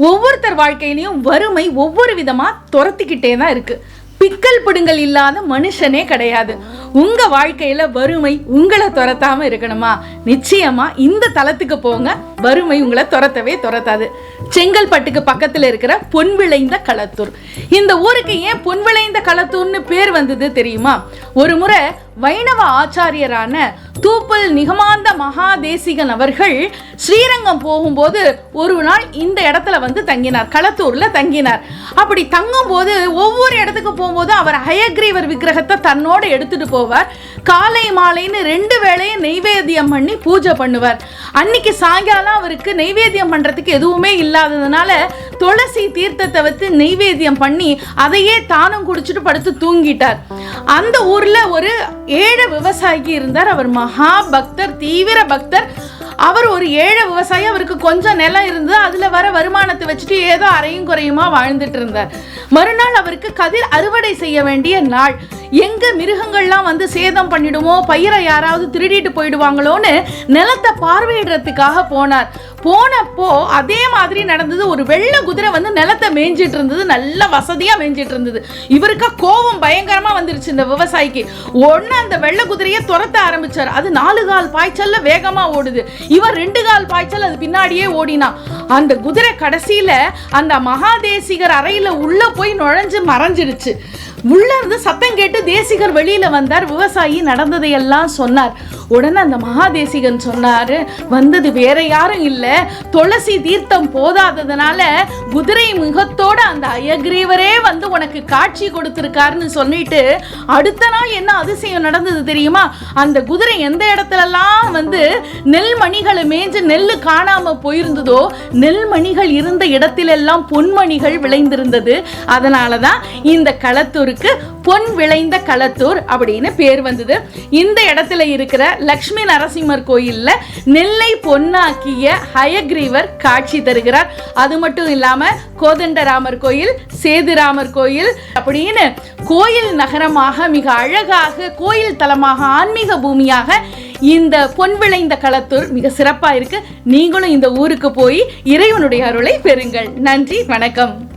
ஒவ்வொருத்தர் வாழ்க்கையிலையும் வறுமை ஒவ்வொரு விதமா துரத்திக்கிட்டே தான் இருக்கு. பிக்கல் பிடுங்கல் இல்லாத மனுஷனே கிடையாது. உங்க வாழ்க்கையில வறுமை உங்களை துரத்தாம இருக்கணுமா? நிச்சயமா இந்த தளத்துக்கு போங்க, வறுமை உங்களை துரத்தவே துரத்தாது. செங்கல்பட்டுக்கு பக்கத்துல இருக்கிற பொன் விளைந்த களத்தூர். இந்த ஊருக்கு ஏன் பொன் விளைந்த களத்தூர்னு பேர் வந்தது தெரியுமா? ஒரு முறை வைணவ ஆச்சாரியரான தூப்பல் நிகமாந்த மகாதேசிகன் அவர்கள் ஸ்ரீரங்கம் போகும்போது ஒரு நாள் இந்த இடத்துல வந்து தங்கினார், களத்தூர்ல தங்கினார். அப்படி தங்கும் போது ஒவ்வொரு இடத்துக்கு போகும்போது அவர் ஹயக்ரீவர் விக்கிரகத்தை தன்னோட எடுத்துட்டு போவார். காலை மாலைன்னு 2 வேளையும் நெய்வேத்தியம் பண்ணி பூஜை பண்ணுவார். அன்னைக்கு சாயங்காலம் அவருக்கு நெய்வேத்தியம் பண்றதுக்கு எதுவுமே இல்லாததுனால துளசி தீர்த்தத்தை வச்சு நெய்வேத்தியம் பண்ணி அதையே தானும் குடிச்சிட்டு படுத்து தூங்கிட்டார். அந்த ஊர்ல ஒரு ஏழை விவசாயி இருந்தார். அவர் மகா பக்தர், தீவிர பக்தர். அவர் ஒரு ஏழை விவசாயி. அவருக்கு கொஞ்சம் நிலம் இருந்து அதுல வர வருமானத்தை வச்சுட்டு ஏதோ அரையும் குறையுமா வாழ்ந்துட்டு இருந்தார். மறுநாள் அவருக்கு கதிர் அறுவடை செய்ய வேண்டிய நாள். எங்க மிருகங்கள்லாம் வந்து சேதம் பண்ணிடுமோ, பயிரை யாராவது திருடிட்டு போயிடுவாங்களோன்னு நிலத்தை பார்வையிடுறதுக்காக போனார். போனப்போ அதே மாதிரி நடந்தது. ஒரு வெள்ளை குதிரை வந்து நிலத்தை மேய்ஞ்சிட்டு இருந்தது, நல்ல வசதியா மேய்ஞ்சிட்டு இருந்தது. இவருக்கு கோபம் பயங்கரமா வந்துருச்சு இந்த விவசாயிக்கு. ஒன்னு அந்த வெள்ளை குதிரையை துரத்த ஆரம்பிச்சார். அது 4 கால் பாய்ச்சல்ல வேகமா ஓடுது. இவர் 2 கால் பாய்ச்சல் அது பின்னாடியே ஓடினா. அந்த குதிரை கடைசியில அந்த மகாதேசிகர் அறையில உள்ள போய் நுழைஞ்சு மறைஞ்சிடுச்சு. உள்ள இருந்து சத்தம் கேட்டு தேசிகர் வெளியில வந்தார். விவசாயி நடந்ததையெல்லாம் சொன்னார். உடனே அந்த மகாதேசிகன் சொன்னாரு, வந்தது வேற யாரும் இல்ல, துளசி தீர்த்தம் போதாததுனால குதிரை முகத்தோட அந்த அயக்ரீவரே வந்து உனக்கு காட்சி கொடுத்திருக்காருன்னு சொல்லிட்டு அடுத்த நாள் என்ன அதிசயம் நடந்தது தெரியுமா? அந்த குதிரை எந்த இடத்துலலாம் வந்து நெல்மணிகளை மேய்ஞ்சு நெல்லு காணாம போயிருந்ததோ, நெல்மணிகள் இருந்த இடத்திலெல்லாம் பொன்மணிகள் விளைந்திருந்தது. அதனாலதான் இந்த களத்தூருக்கு பொன் விளைந்த களத்தூர் அப்படின்னு பேர் வந்தது. இந்த இடத்துல இருக்கிற லட்சுமி நரசிம்மர் கோயில்ல நெல்லை பொன்னாக்கிய ஹயக்ரீவர் காட்சி தருகிறார். அது மட்டும் இல்லாம கோதண்டராமர் கோயில், சேதுராமர் கோயில் அப்படின்னு கோயில் நகரமாக மிக அழகாக, கோயில் தலமாக, ஆன்மீக பூமியாக இந்த பொன் விளைந்த களத்தூர் மிக சிறப்பா இருக்கு. நீங்களும் இந்த ஊருக்கு போய் இறைவனுடைய அருளை பெறுங்கள். நன்றி, வணக்கம்.